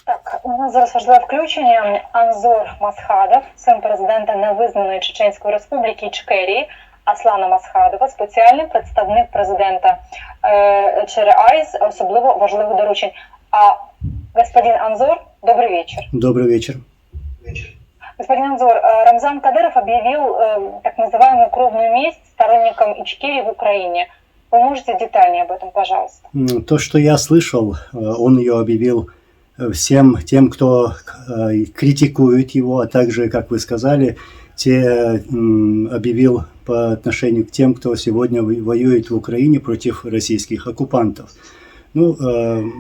Так, у нас зараз важливе включення. Анзор Масхадов, син президента невизнаної Чеченської республіки Ічкерії Аслана Масхадова, спеціальний представник президента ЧРАЙС, особливо важливих доручень. Господин Анзор, добрый вечер. Добрый вечер. Господин Анзор, Рамзан Кадыров объявил так называемую кровную месть сторонникам Ичкерии в Украине. Вы можете детальнее об этом, пожалуйста? То, что я слышал, он ее объявил всем тем, кто критикует его, а также, как вы сказали, объявил по отношению к тем, кто сегодня воюет в Украине против российских оккупантов. Ну,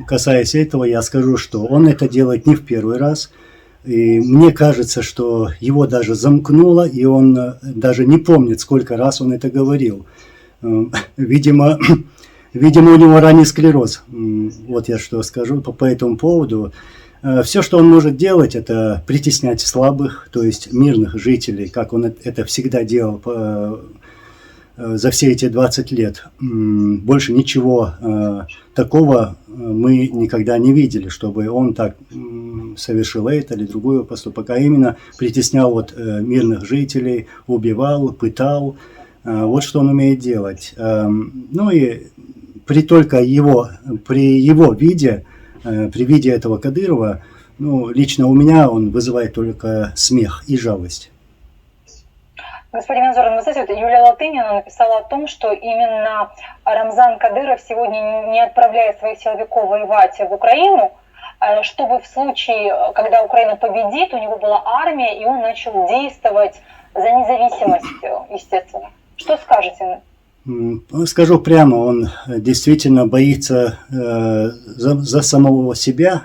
касаясь этого, я скажу, что он это делает не в первый раз. И мне кажется, что его даже замкнуло, и он даже не помнит, сколько раз он это говорил. Видимо, у него ранний склероз. Вот я что скажу по этому поводу. Все, что он может делать, это притеснять слабых, то есть мирных жителей, как он это всегда делал за все эти 20 лет. Больше ничего такого мы никогда не видели, чтобы он так совершил это или другой поступок, а именно притеснял мирных жителей, убивал, пытал. Вот что он умеет делать. Ну и при его виде, при виде этого Кадырова, ну, лично у меня он вызывает только смех и жалость. Господин Анзор, вы знаете, Юлия Латынина написала о том, что именно Рамзан Кадыров сегодня не отправляет своих силовиков воевать в Украину, чтобы в случае, когда Украина победит, у него была армия, и он начал действовать за независимость, естественно. Что скажете? Скажу прямо, он действительно боится за самого себя,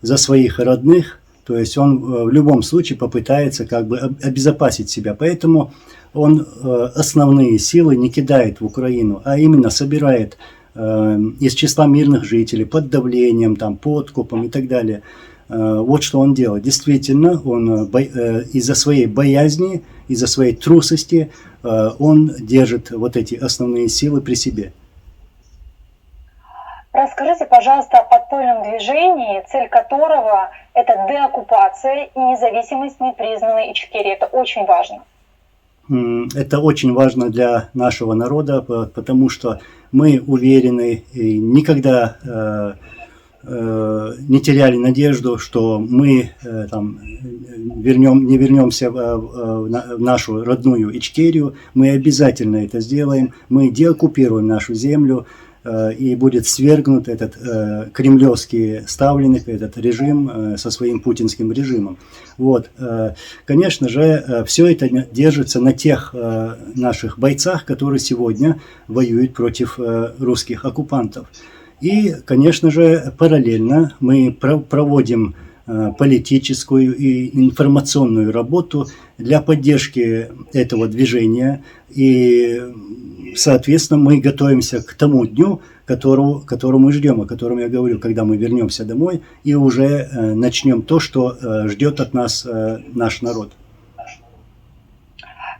за своих родных. То есть он в любом случае попытается как бы обезопасить себя. Поэтому он основные силы не кидает в Украину, а именно собирает из числа мирных жителей под давлением, подкупом и так далее. Вот что он делает. Действительно, он из-за своей боязни, из-за своей трусости он держит вот эти основные силы при себе. Расскажите, пожалуйста, о подпольном движении, цель которого – это деоккупация и независимость непризнанной Ичкерии. Это очень важно. Это очень важно для нашего народа, потому что мы уверены и никогда не теряли надежду, что мы не вернемся в нашу родную Ичкерию. Мы обязательно это сделаем. Мы деоккупируем нашу землю, и будет свергнут этот кремлевский ставленник, этот режим со своим путинским режимом. Вот. Конечно же, все это держится на тех наших бойцах, которые сегодня воюют против русских оккупантов. И, конечно же, параллельно мы проводим политическую и информационную работу для поддержки этого движения. И, соответственно, мы готовимся к тому дню, которого мы ждем, о котором я говорю, когда мы вернемся домой и уже начнем то, что ждет от нас наш народ.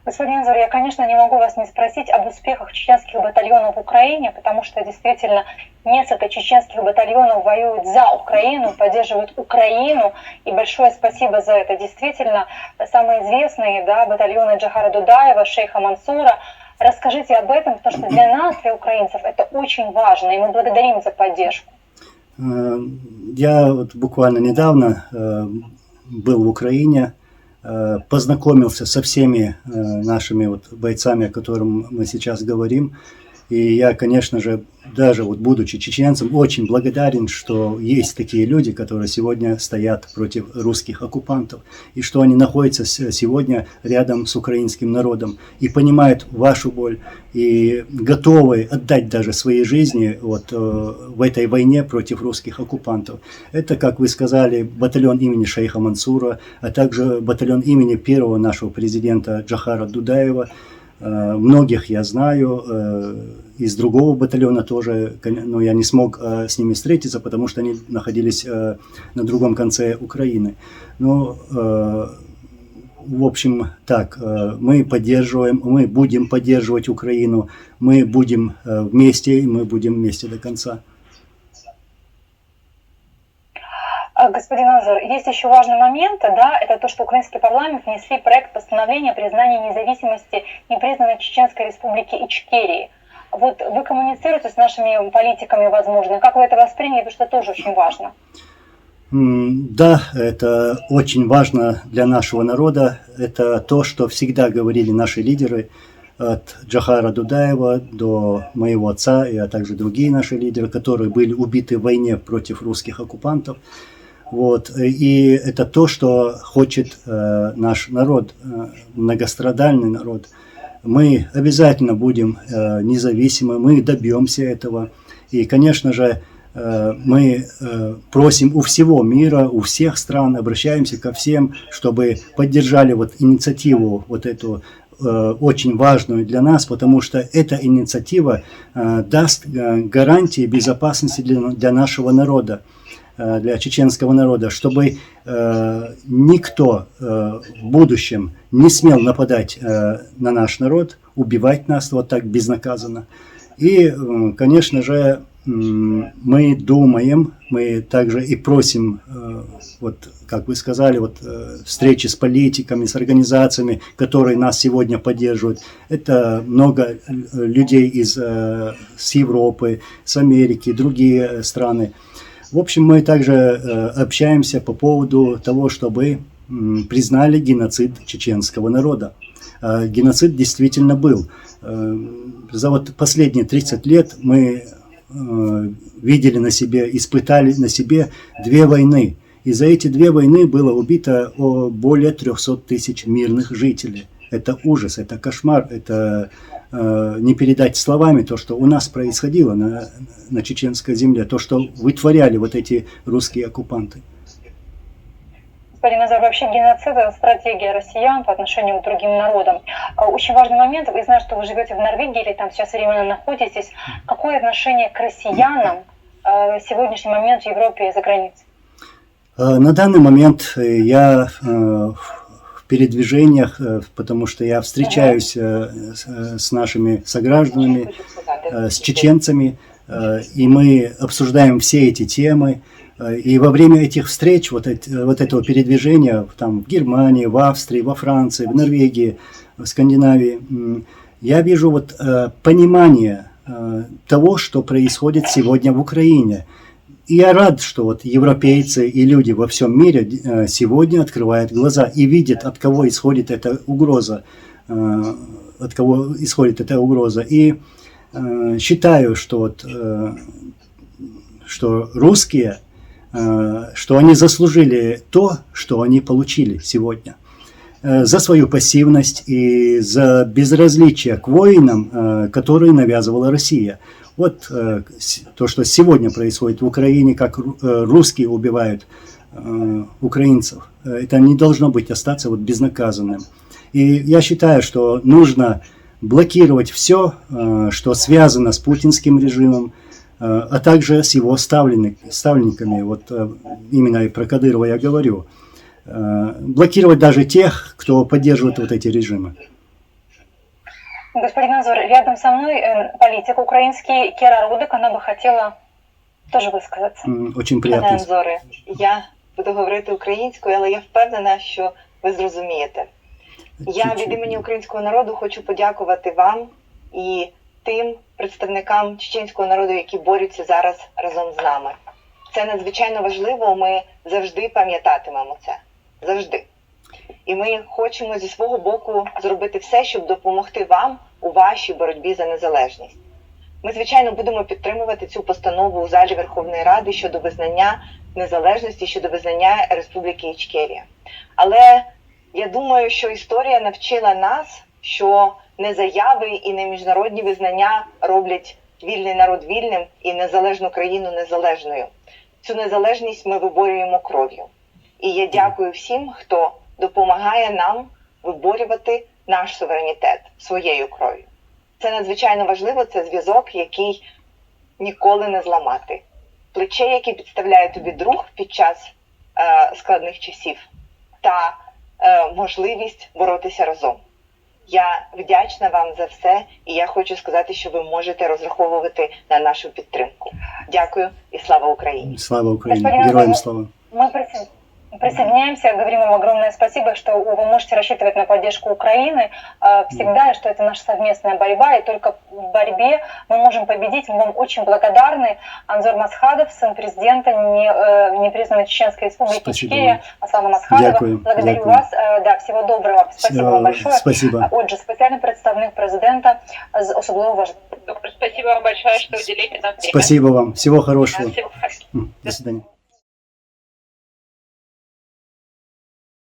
Господин Анзор, я, конечно, не могу вас не спросить об успехах чеченских батальонов в Украине, потому что действительно несколько чеченских батальонов воюют за Украину, поддерживают Украину, и большое спасибо за это. Действительно, самые известные батальоны Джохара Дудаева, шейха Мансура. Расскажите об этом, потому что для нас, для украинцев, это очень важно, и мы благодарим за поддержку. Я буквально недавно был в Украине, познакомился со всеми нашими бойцами, о которых мы сейчас говорим. И я, конечно же, даже будучи чеченцем, очень благодарен, что есть такие люди, которые сегодня стоят против русских оккупантов, и что они находятся сегодня рядом с украинским народом и понимают вашу боль, и готовы отдать даже свои жизни в этой войне против русских оккупантов. Это, как вы сказали, батальон имени шейха Мансура, а также батальон имени первого нашего президента Джохара Дудаева. Многих я знаю, из другого батальона тоже, но я не смог с ними встретиться, потому что они находились на другом конце Украины. Но, в общем, так, мы будем поддерживать Украину, мы будем вместе, и мы будем вместе до конца. Господин Азар, есть еще важный момент, да, это то, что украинский парламент внесли проект постановления о признании независимости непризнанной Чеченской республики Ичкерии. Вот вы коммуницируете с нашими политиками, возможно, как вы это восприняли, потому что это тоже очень важно. Да, это очень важно для нашего народа. Это то, что всегда говорили наши лидеры, от Джохара Дудаева до моего отца, а также другие наши лидеры, которые были убиты в войне против русских оккупантов. Вот. И это то, что хочет наш народ, многострадальный народ. Мы обязательно будем независимы, мы добьемся этого. И, конечно же, мы просим у всего мира, у всех стран, обращаемся ко всем, чтобы поддержали вот инициативу вот эту очень важную для нас, потому что эта инициатива даст гарантии безопасности для нашего народа, для чеченского народа, чтобы никто в будущем не смел нападать на наш народ, убивать нас вот так безнаказанно. И, конечно же, мы думаем, мы также и просим, вот как вы сказали, вот встречи с политиками, с организациями, которые нас сегодня поддерживают. Это много людей с Европы, с Америки, другие страны. В общем, мы также общаемся по поводу того, чтобы признали геноцид чеченского народа. Геноцид действительно был. За вот последние 30 лет мы видели на себе, испытали на себе 2 войны. И за эти 2 войны было убито более 300 тысяч мирных жителей. Это ужас, это кошмар, это не передать словами то, что у нас происходило на чеченской земле, то, что вытворяли вот эти русские оккупанты. Господин Азар, вообще геноцид – это стратегия россиян по отношению к другим народам. Очень важный момент, вы знаете, что вы живете в Норвегии или там сейчас временно находитесь. Какое отношение к россиянам в сегодняшний момент в Европе и за границей? На данный момент я в передвижениях, потому что я встречаюсь с нашими согражданами, с чеченцами, и мы обсуждаем все эти темы. И во время этих встреч, вот этого передвижения там, в Германии, в Австрии, во Франции, в Норвегии, в Скандинавии, я вижу вот понимание того, что происходит сегодня в Украине. И я рад, что вот европейцы и люди во всем мире сегодня открывают глаза и видят, от кого исходит эта угроза. И считаю, что русские, что они заслужили то, что они получили сегодня. За свою пассивность и за безразличие к войнам, которые навязывала Россия. Вот то, что сегодня происходит в Украине, как русские убивают украинцев, это не должно быть остаться вот безнаказанным. И я считаю, что нужно блокировать все, что связано с путинским режимом, а также с его ставленниками. Вот именно про Кадырова я говорю. Блокировать даже тех, кто поддерживает вот эти режимы. Господин Азар, рядом со мной политик украинский Кіра Рудик, она бы хотела тоже высказаться. Очень приятно. Пане Анзоре, я буду говорити українською, але я впевнена, що ви зрозумієте. Я від імені українського народу хочу подякувати вам і тим представникам чеченського народу, які борються зараз разом з нами. Це надзвичайно важливо, ми завжди пам'ятатимемо це. Завжди. І ми хочемо зі свого боку зробити все, щоб допомогти вам у вашій боротьбі за незалежність. Ми, звичайно, будемо підтримувати цю постанову у залі Верховної Ради щодо визнання незалежності, щодо визнання Республіки Ічкерія. Але я думаю, що історія навчила нас, що не заяви і не міжнародні визнання роблять вільний народ вільним і незалежну країну незалежною. Цю незалежність ми виборюємо кров'ю. І я дякую всім, хто допомагає нам виборювати наш суверенітет своєю кров'ю. Це надзвичайно важливо, це зв'язок, який ніколи не зламати. Плече, яке підставляє тобі друг під час складних часів, та можливість боротися разом. Я вдячна вам за все, і я хочу сказати, що ви можете розраховувати на нашу підтримку. Дякую і слава Україні! Слава Україні! Героям слава! Мы присоединяемся, говорим вам огромное спасибо, что вы можете рассчитывать на поддержку Украины всегда, и что это наша совместная борьба, и только в борьбе мы можем победить. Мы вам очень благодарны. Анзор Масхадов, сын президента непризнанной Чеченской Республики Ичкерия, Аслана Масхадова. Благодарю вас. Да, всего доброго. Спасибо вам большое. Спасибо. Отже, спеціальний представник президента з особливо важливим. Спасибо вам большое, что уделили нам время. Спасибо вам. Всего хорошего. Всего хорошего. До свидания.